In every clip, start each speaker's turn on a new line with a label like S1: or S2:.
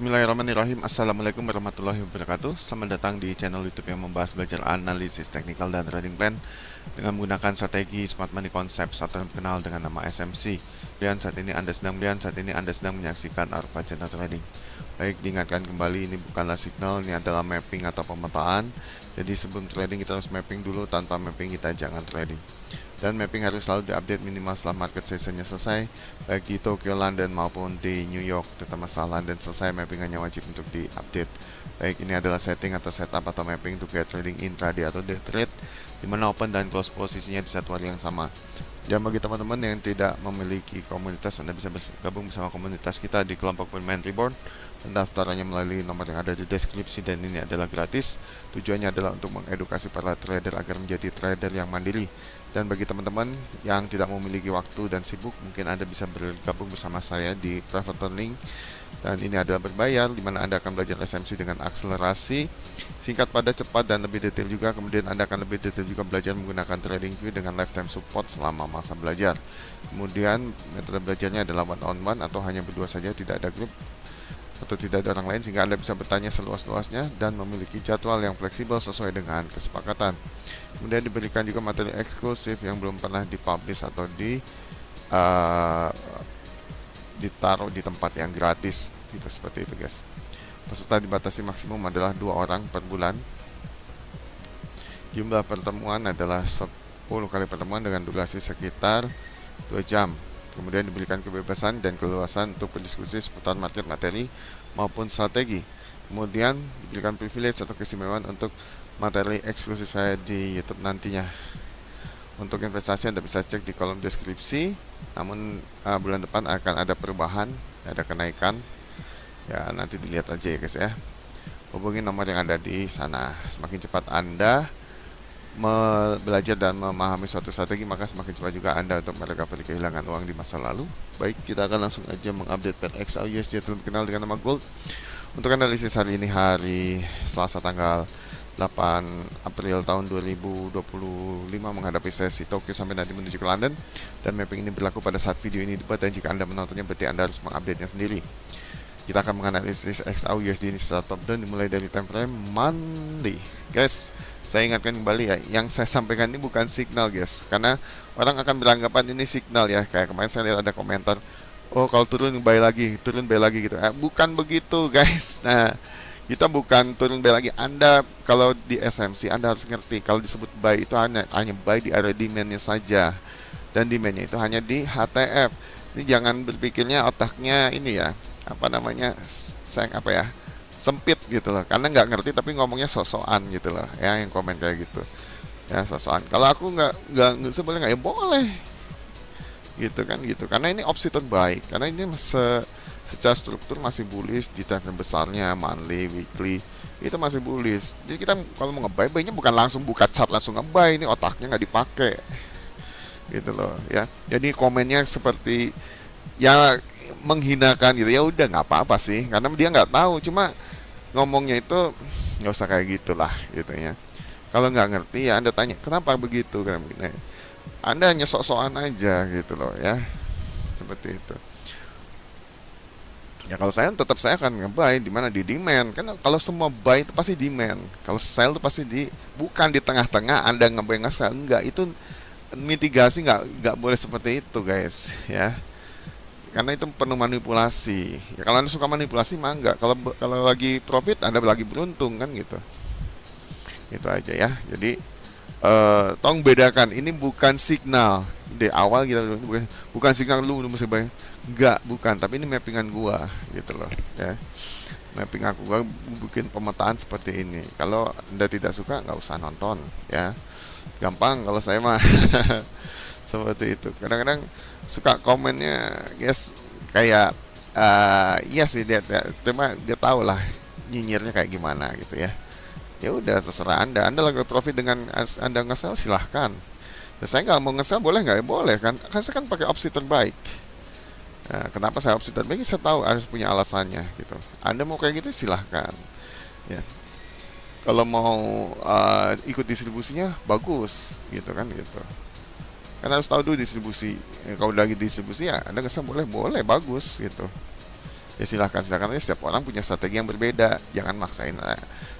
S1: Bismillahirrahmanirrahim. Assalamualaikum warahmatullahi wabarakatuh. Selamat datang di channel YouTube yang membahas belajar analisis teknikal dan trading plan dengan menggunakan strategi Smart Money Concept atau dikenal dengan nama SMC. Saat ini Anda sedang menyaksikan Arfa Channel Trading. Baik, diingatkan kembali, ini bukanlah signal, ini adalah mapping atau pemetaan. Jadi sebelum trading kita harus mapping dulu, tanpa mapping kita jangan trading. Dan mapping harus selalu diupdate minimal setelah market sessionnya selesai, baik di Tokyo, London maupun di New York. Terutama setelah London selesai, mappingannya wajib untuk diupdate. Baik, ini adalah setting atau setup atau mapping untuk gaya trading intraday atau day trade, di mana open dan close posisinya di satu hari yang sama. Dan bagi teman-teman yang tidak memiliki komunitas, Anda bisa bergabung bersama komunitas kita di kelompok bermain Reborn. Pendaftarannya melalui nomor yang ada di deskripsi, dan ini adalah gratis. Tujuannya adalah untuk mengedukasi para trader agar menjadi trader yang mandiri. Dan bagi teman-teman yang tidak memiliki waktu dan sibuk, mungkin Anda bisa bergabung bersama saya di private learning. Dan ini adalah berbayar, di mana Anda akan belajar SMC dengan akselerasi singkat, padat, cepat, dan lebih detail juga. Kemudian Anda akan lebih detail juga belajar menggunakan trading view dengan lifetime support selama masa belajar. Kemudian metode belajarnya adalah one on one atau hanya berdua saja, tidak ada grup atau tidak ada orang lain, sehingga Anda bisa bertanya seluas-luasnya dan memiliki jadwal yang fleksibel sesuai dengan kesepakatan. Kemudian diberikan juga materi eksklusif yang belum pernah dipublish atau ditaruh di tempat yang gratis, gitu, seperti itu guys. Peserta dibatasi maksimum adalah 2 orang per bulan. Jumlah pertemuan adalah 10 kali pertemuan dengan durasi sekitar 2 jam. Kemudian diberikan kebebasan dan keleluasan untuk berdiskusi seputar market, materi maupun strategi. Kemudian diberikan privilege atau keistimewaan untuk materi eksklusif saya di YouTube nantinya. Untuk investasi Anda bisa cek di kolom deskripsi. Namun bulan depan akan ada perubahan, ada kenaikan. Ya, nanti dilihat aja ya guys ya. Hubungi nomor yang ada di sana. Semakin cepat Anda belajar dan memahami suatu strategi, maka semakin cepat juga Anda untuk merecovery kehilangan uang di masa lalu. Baik, kita akan langsung aja mengupdate pair XAU USD atau dikenal dengan nama Gold. Untuk analisis hari ini, hari Selasa tanggal 8 April tahun 2025, menghadapi sesi Tokyo sampai nanti menuju ke London. Dan mapping ini berlaku pada saat video ini dibuat, dan jika Anda menontonnya berarti Anda harus mengupdate-nya sendiri. Kita akan menganalisis XAU USD ini secara top down dimulai dari time frame Monday. Guys, saya ingatkan kembali ya, yang saya sampaikan ini bukan signal guys, karena orang akan beranggapan ini signal ya. Kayak kemarin saya lihat ada komentar, oh kalau turun buy lagi, turun buy lagi gitu. Bukan begitu guys. Nah, kita bukan turun buy lagi. Anda kalau di SMC Anda harus ngerti, kalau disebut buy itu hanya buy di area demandnya saja, dan demandnya itu hanya di HTF. Ini jangan berpikirnya otaknya ini ya, sempit gitu loh, karena nggak ngerti tapi ngomongnya sosokan gitu loh ya, yang komen kayak gitu ya, sosokan. Kalau aku nggak boleh nggak, ya boleh gitu kan, gitu, karena ini opsi terbaik, karena ini secara struktur masih bullish di time besarnya, monthly, weekly itu masih bullish. Jadi kita kalau mau nge-buy, buy-nya bukan langsung buka chart langsung nge-buy, ini otaknya nggak dipakai gitu loh ya. Jadi komennya seperti ya menghinakan gitu, ya udah nggak apa-apa sih, karena dia nggak tahu, cuma ngomongnya itu nggak usah kayak gitulah gitu ya. Kalau nggak ngerti ya Anda tanya kenapa begitu, kan Anda hanya sok-sokan aja gitu loh ya, seperti itu ya. Kalau saya tetap saya akan nge-buy di mana, di demand, kan kalau semua buy itu pasti demand, kalau sell itu pasti bukan di tengah-tengah Anda nge-buy nge-sell, enggak, itu mitigasi, nggak boleh seperti itu guys ya, karena itu penuh manipulasi ya. Kalau Anda suka manipulasi mah enggak, kalau lagi profit Anda lagi beruntung kan gitu. Itu aja ya. Jadi tolong bedakan, ini bukan signal di awal gitu, bukan signal lu mesti bayar, enggak, bukan, tapi ini mappingan gua gitu loh ya. Mapping gua bikin pemetaan seperti ini. Kalau Anda tidak suka nggak usah nonton ya, gampang kalau saya mah seperti itu. Kadang-kadang suka komennya guys kayak iya sih dia, cuma dia tahu lah nyinyirnya kayak gimana gitu ya. Ya udah, terserah Anda lagi profit dengan Anda nge-sell, silahkan ya. Saya nggak mau nge-sell, boleh nggak, ya boleh kan, saya kan pakai opsi terbaik. Nah, kenapa saya opsi terbaik? Saya tahu harus punya alasannya gitu. Anda mau kayak gitu silahkan ya. Kalau mau ikut distribusinya bagus gitu kan gitu. Karena harus tahu dulu distribusi. Kalau lagi distribusi ya Anda nge-sell, boleh bagus gitu. Ya silahkan, silahkan aja, setiap orang punya strategi yang berbeda, jangan maksain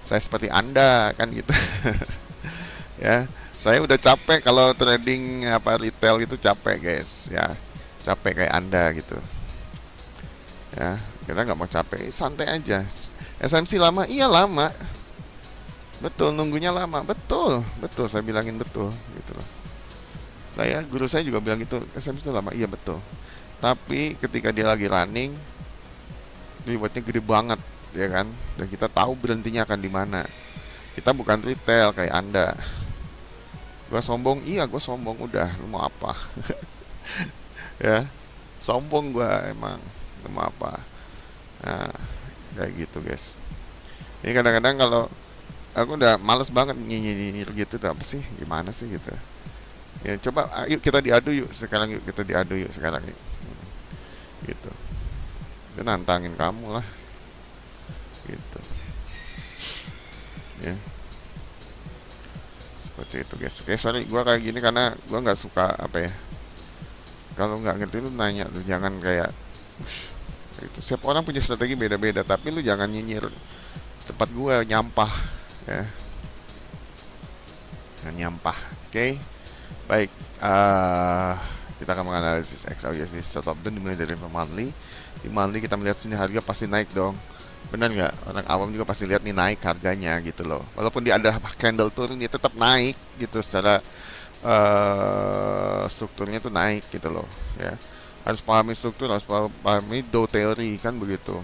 S1: saya seperti Anda kan gitu. Ya, saya udah capek kalau trading apa retail itu, capek guys ya, capek kayak Anda gitu ya. Kita nggak mau capek, santai aja. SMC lama, iya lama, betul, nunggunya lama, betul, betul, saya bilangin betul gitu loh. Guru saya juga bilang gitu, SMC itu lama, iya betul. Tapi ketika dia lagi running, rewardnya gede banget, ya kan? Dan kita tahu berhentinya akan di mana. Kita bukan retail kayak Anda. Gua sombong, iya gua sombong, udah, lu mau apa? Ya, sombong gua emang, lu mau apa? Nah, kayak gitu guys. Ini kadang-kadang kalau aku udah males banget nyinyir gitu, tuh apa sih, gimana sih gitu. Ya coba, yuk kita diadu yuk sekarang, yuk kita diadu yuk sekarang yuk. Gitu. Dia nantangin kamu lah, gitu. Ya, seperti itu guys. Oke, sorry gua kayak gini karena gua nggak suka apa ya. Kalau nggak ngerti lu nanya tuh, jangan kayak "Ush," itu. Setiap orang punya strategi beda-beda, tapi lu jangan nyinyir tempat gua nyampah ya. Jangan nyampah. Oke. Baik, kita akan menganalisis XAUUSD stop down dimulai dari monthly. Di monthly kita melihat sini harga pasti naik dong. Benar nggak? Orang awam juga pasti lihat nih naik harganya gitu loh. Walaupun dia ada candle turun, dia tetap naik gitu secara strukturnya tuh naik gitu loh ya. Harus pahami struktur, harus pahami Dow teori kan begitu.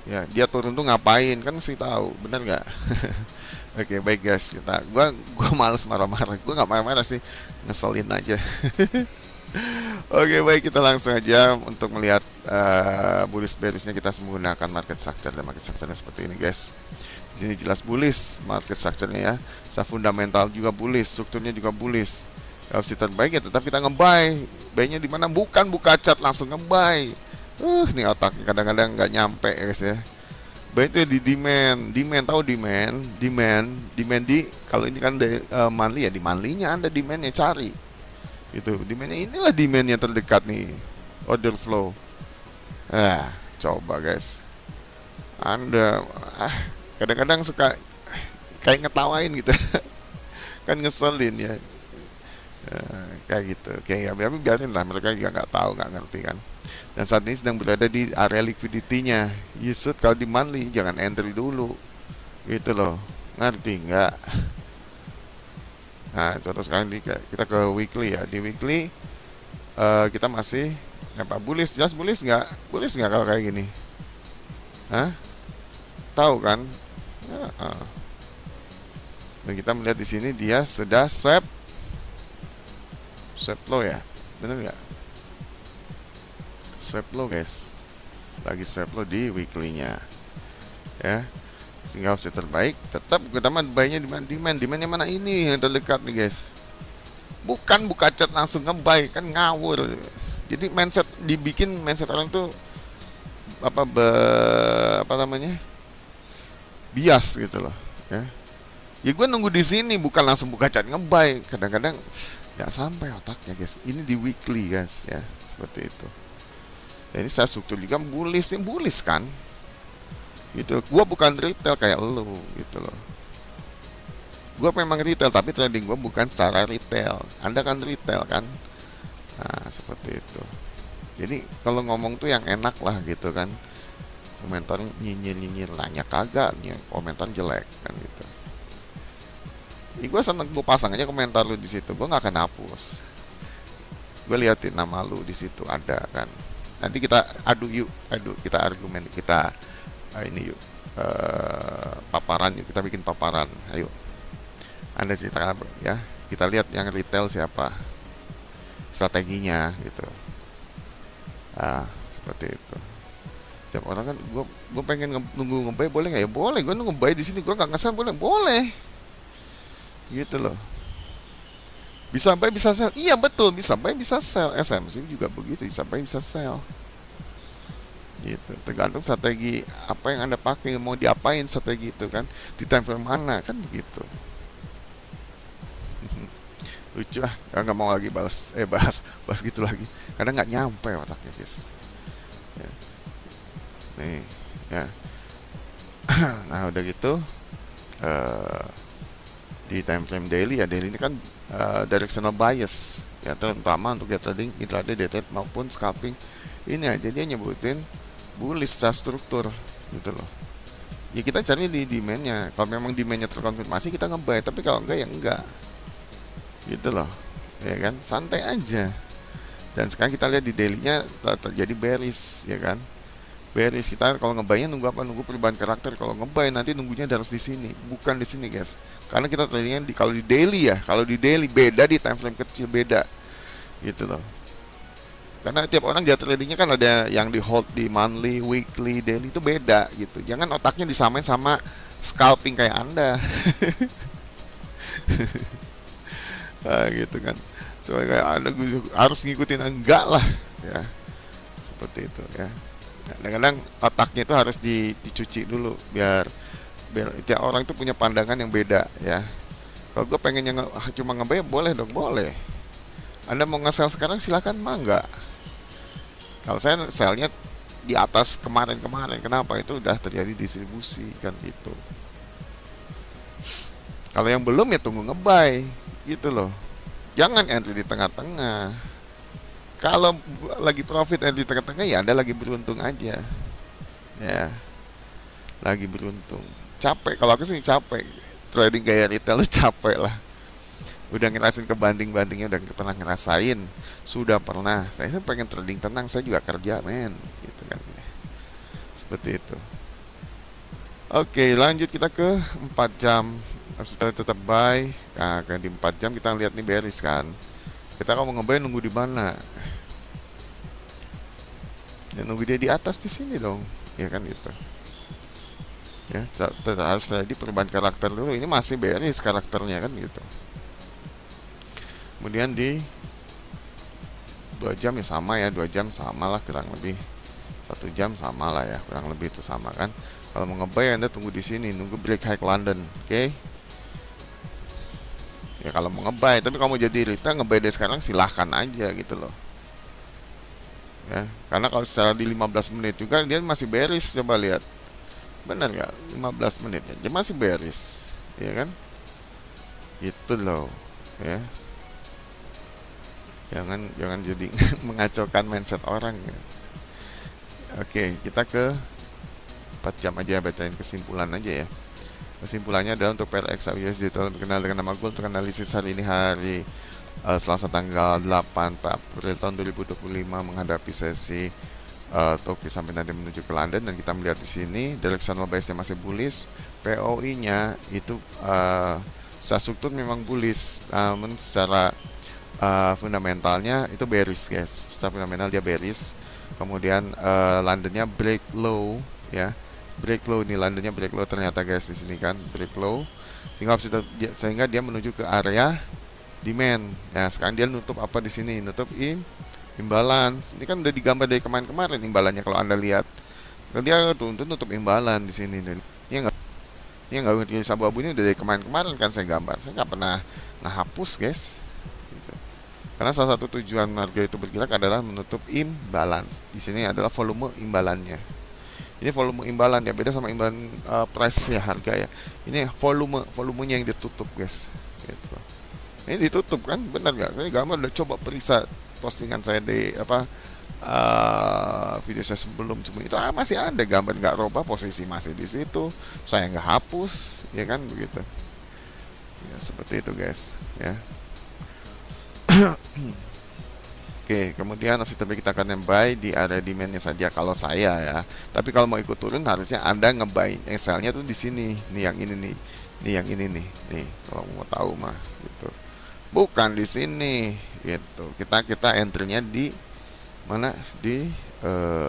S1: Ya, dia turun tuh ngapain kan mesti tahu, benar nggak? Oke, baik guys, gua males marah-marah. Gua nggak marah-marah sih, ngeselin aja. Oke, baik, kita langsung aja untuk melihat bullish bearishnya. Kita menggunakan market structure, dan market structure seperti ini guys. Di sini jelas bullish market structure-nya ya. Secara fundamental juga bullish, strukturnya juga bullish. Opsi terbaik ya tetap kita nge-buy. Buy-nya di mana? Bukan buka chart langsung nge-buy. Ini otaknya kadang-kadang nggak nyampe guys ya. Baik itu di demand tahu demand di, kalau ini kan monthly ya, di monthly-nya Anda demandnya cari gitu. Demandnya inilah demand yang terdekat nih, order flow. Coba guys, Anda kadang-kadang suka kayak ngetawain gitu kan, ngeselin ya. Kayak gitu, kayak ya, tapi biarin lah, mereka juga nggak tahu, nggak ngerti kan. Dan saat ini sedang berada di area liquidity-nya. You should, kalau di monthly jangan entry dulu gitu loh, ngerti nggak? Nah, contoh sekarang kita ke weekly ya. Di weekly kita masih apa, bullish, jelas bullish nggak kalau kayak gini? Tahu kan? Dan kita melihat di sini dia sudah swap low ya, bener nggak? Swap low guys, lagi swap low di weekly-nya ya. Sehingga opsi terbaik tetap kita buy-nya di mana? Demandnya mana? Ini yang terdekat nih guys, bukan buka chat langsung nge-buy, kan ngawur guys. Jadi dibikin mindset orang tuh apa namanya, bias gitu loh ya. Ya gue nunggu di sini, bukan langsung buka chat nge-buy. Kadang-kadang nggak sampai otaknya guys. Ini di weekly guys ya, seperti itu. Jadi saya struktur juga bullish kan gitu. Gua bukan retail kayak lo gitu loh. Gua memang retail, tapi trading gua bukan secara retail. Anda kan retail kan. Nah, seperti itu. Jadi kalau ngomong tuh yang enak lah gitu kan. Komentar nyinyir nanya kagak, komentar jelek kan gitu. Gue seneng, gue pasang aja komentar lu di situ, gue nggak akan hapus. Gue liatin nama lu di situ ada kan. Nanti kita kita argumen, kita ini yuk, paparan yuk, kita bikin paparan. Ayo, Anda ceritakan ya, kita lihat yang retail siapa, strateginya gitu. Seperti itu. Setiap orang kan, gue pengen nunggu nge-buy, boleh nggak ya? Boleh, gue nunggu buy di sini, gue nggak ngesel, boleh. Gitu loh. Bisa buy bisa sell, iya betul, bisa buy bisa sell. SMC juga begitu, bisa buy bisa sell gitu, tergantung strategi apa yang Anda pakai, mau diapain strategi itu kan, di time frame mana kan begitu. Lucu lah, nggak mau lagi bahas gitu lagi, karena nggak nyampe otaknya guys ya. nih ya. Nah udah gitu di time frame daily ya, daily ini kan directional bias ya, terutama untuk day trading, intraday, day trade maupun scalping. Ini aja dia nyebutin bullish secara struktur gitu loh. Ya kita cari di demandnya, kalau memang demandnya terkonfirmasi kita nge-buy, tapi kalau enggak ya enggak gitu loh ya kan, santai aja. Dan sekarang kita lihat di daily-nya terjadi bearish ya kan. Bearish, kita kalau nge-buy-nya nunggu apa? Nunggu perubahan karakter. Kalau nge-buy nanti nunggunya harus di sini, bukan di sini guys. Karena kita tradingnya kalau di daily ya, kalau di daily beda, di time frame kecil beda gitu loh. Karena tiap orang dia tradingnya kan ada yang di hold di monthly, weekly, daily, itu beda gitu. Jangan otaknya disamain sama scalping kayak Anda. Nah, gitu kan. Soalnya kayak Anda harus ngikutin, enggak lah ya. Seperti itu ya. Nah, kadang-kadang otaknya itu harus dicuci dulu biar tiap orang itu punya pandangan yang beda ya. Kalau gue pengennya cuma ngebayar, boleh dong, boleh. Anda mau nge-sell sekarang silakan, mah enggak. Kalau saya sellnya di atas kemarin-kemarin, kenapa? Itu udah terjadi distribusi kan gitu. Kalau yang belum ya tunggu nge-buy gitu loh. Jangan entry di tengah-tengah. Kalau lagi profit entry di tengah-tengah ya Anda lagi beruntung aja. Ya. Lagi beruntung. Capek, kalau aku sih capek. Trading gaya retail capek lah. Udah ngerasain kebanting-bantingnya, udah pernah ngerasain, sudah pernah. Saya pengen trading tenang, saya juga kerja men gitu kan, seperti itu. Oke, lanjut kita ke 4 jam. Kita tetap buy. Nah, kan di 4 jam kita lihat nih bearish kan. Kita kalau mau nge-buy nunggu di mana? Ya, nunggu dia di atas di sini dong, ya kan gitu. Ya, harus jadi perubahan karakter dulu. Ini masih bearish karakternya kan gitu. Kemudian di 2 jam ya sama ya, 2 jam sama lah kurang lebih, 1 jam sama lah ya, kurang lebih itu sama kan. Kalau mau nge-buy Anda tunggu di sini, nunggu break high London, oke? Ya kalau mau nge-buy, tapi kalau mau jadi retail nge-buy dari sekarang silahkan aja gitu loh. Ya, karena kalau secara di 15 menit juga dia masih bearish, coba lihat. Benar nggak? 15 menit ya, dia masih bearish, ya kan? Gitu loh, ya. Jangan jadi mengacaukan mindset orang ya. Oke, kita ke 4 jam aja, bacain kesimpulan aja ya. Kesimpulannya adalah untuk PRX USD terkenal dengan nama Gold, untuk analisis hari ini hari Selasa tanggal 8 April tahun 2025 menghadapi sesi Tokyo sampai nanti menuju ke London, dan kita melihat di sini directional biasnya masih bullish. POI-nya itu secara struktur memang bullish, namun secara fundamentalnya itu bearish guys. Secara fundamental dia bearish. Kemudian Londonnya break low ya, break low nih, Londonnya break low ternyata guys di sini kan, break low sehingga dia menuju ke area demand. Nah sekarang dia nutup apa di sini, nutup imbalance. Ini kan udah digambar dari kemarin-kemarin imbalannya, kalau Anda lihat kan dia nutup imbalan di sini. Ini nggak ngerti abu-abu, ini udah dari kemarin-kemarin kan saya gambar, saya nggak pernah ngehapus guys. Karena salah satu tujuan harga itu bergerak adalah menutup imbalance. Di sini adalah volume imbalannya. Ini volume imbalan ya, beda sama imbalan price ya, harga ya. Ini volumenya yang ditutup guys. Gitu. Ini ditutup kan, benar nggak? Saya gambar udah coba periksa postingan saya di video saya sebelum itu masih ada gambar nggak robah, posisi masih di situ. Saya nggak hapus, ya kan begitu. Ya seperti itu guys. Ya. Oke, kemudian opsi terbaik kita akan buy di area demandnya saja kalau saya ya. Tapi kalau mau ikut turun harusnya Anda nge-buy sell-nya tuh di sini. Nih yang ini nih. Nih yang ini nih. Nih kalau mau tahu mah gitu. Bukan di sini gitu. Kita entry-nya di mana? Di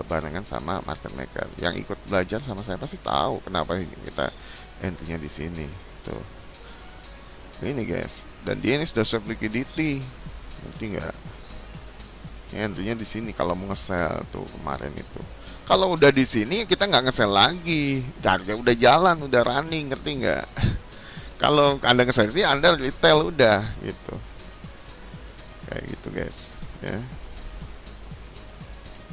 S1: barengan sama market maker. Yang ikut belajar sama saya pasti tahu kenapa kita entry-nya di sini. Tuh. Ini guys. Dan dia ini sudah swap liquidity. Ngerti nggak? Ya, intinya di sini kalau mau nge-sell tuh kemarin itu. Kalau udah di sini kita nggak nge-sell lagi, harga udah jalan, udah running, ngerti nggak? Kalau Anda nge-sell sih Anda retail udah gitu. Kayak gitu guys, ya.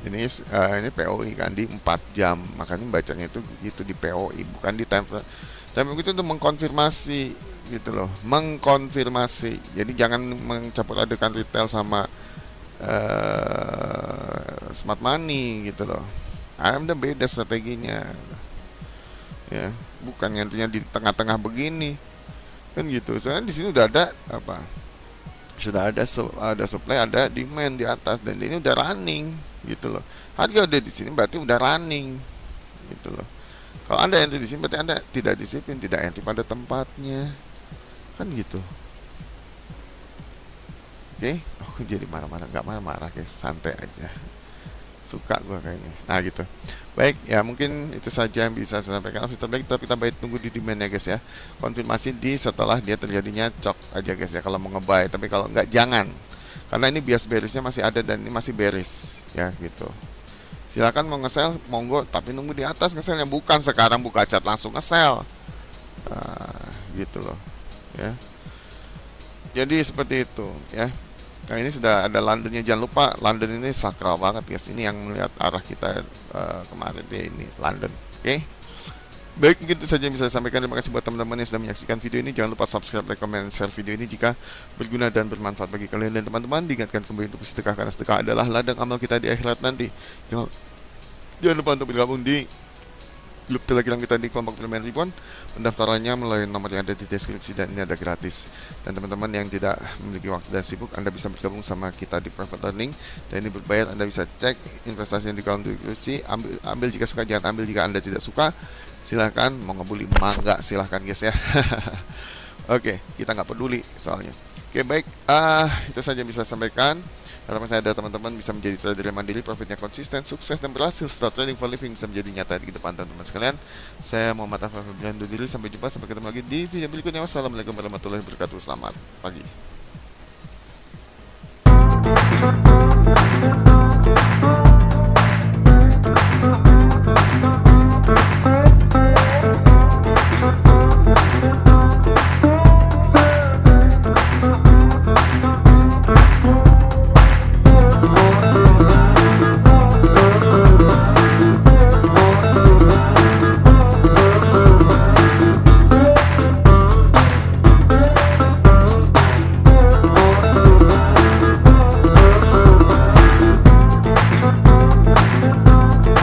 S1: Ini POI kan di 4 jam, makanya bacanya itu gitu di POI, bukan di time frame. Time frame itu untuk mengkonfirmasi gitu loh, mengkonfirmasi. Jadi jangan mencampur adukan retail sama smart money gitu loh. Ada beda strateginya, ya. Bukan nantinya di tengah-tengah begini kan gitu. Soalnya di sini udah ada apa? Sudah ada supply, ada demand di atas, dan ini udah running gitu loh. Harga udah di sini berarti udah running gitu loh. Kalau Anda entry di sini berarti Anda tidak disiplin, tidak entry pada tempatnya. Kan gitu. Oke, aku jadi marah-marah, nggak marah-marah guys, santai aja. Suka gua kayaknya. Nah, gitu. Baik, ya mungkin itu saja yang bisa saya sampaikan. Terbaik, tapi kita baik tunggu di demand ya guys ya. Konfirmasi di setelah dia terjadinya cok aja guys ya kalau mau ngebuy. Tapi kalau nggak jangan. Karena ini bias bearisnya masih ada dan ini masih bearish ya gitu. Silakan mau nge-sell, monggo, tapi nunggu di atas nge-sell, yang bukan sekarang buka chart langsung nge-sell. Gitu loh ya. Jadi seperti itu ya. Nah, ini sudah ada Londonnya, jangan lupa London ini sakral banget guys. Ini yang melihat arah kita kemarin dia ini London. Oke. Baik, mungkin itu saja yang bisa saya sampaikan. Terima kasih buat teman-teman yang sudah menyaksikan video ini. Jangan lupa subscribe, like, comment, share video ini jika berguna dan bermanfaat bagi kalian dan teman-teman. Diingatkan kembali untuk bersedekah, karena sedekah adalah ladang amal kita di akhirat nanti. Jangan lupa untuk bergabung di grup Telegram kita di kelompok Pilihan Ribuan. Pendaftarannya melalui nomor yang ada di deskripsi dan ini ada gratis. Dan teman-teman yang tidak memiliki waktu dan sibuk, Anda bisa bergabung sama kita di private learning, dan ini berbayar. Anda bisa cek investasi yang di kolom deskripsi. Ambil jika suka, jangan ambil jika Anda tidak suka. Silahkan, mau ngebully mangga silahkan guys ya. Oke, kita nggak peduli soalnya. Oke, baik, itu saja yang bisa saya sampaikan. Harapan saya ada teman-teman bisa menjadi trader yang mandiri, profitnya konsisten, sukses, dan berhasil setelah trading for living bisa menjadi nyata di depan teman-teman sekalian. Saya Muhammad Afif undur diri, sampai jumpa, sampai ketemu lagi di video berikutnya. Wassalamualaikum warahmatullahi wabarakatuh. Selamat pagi.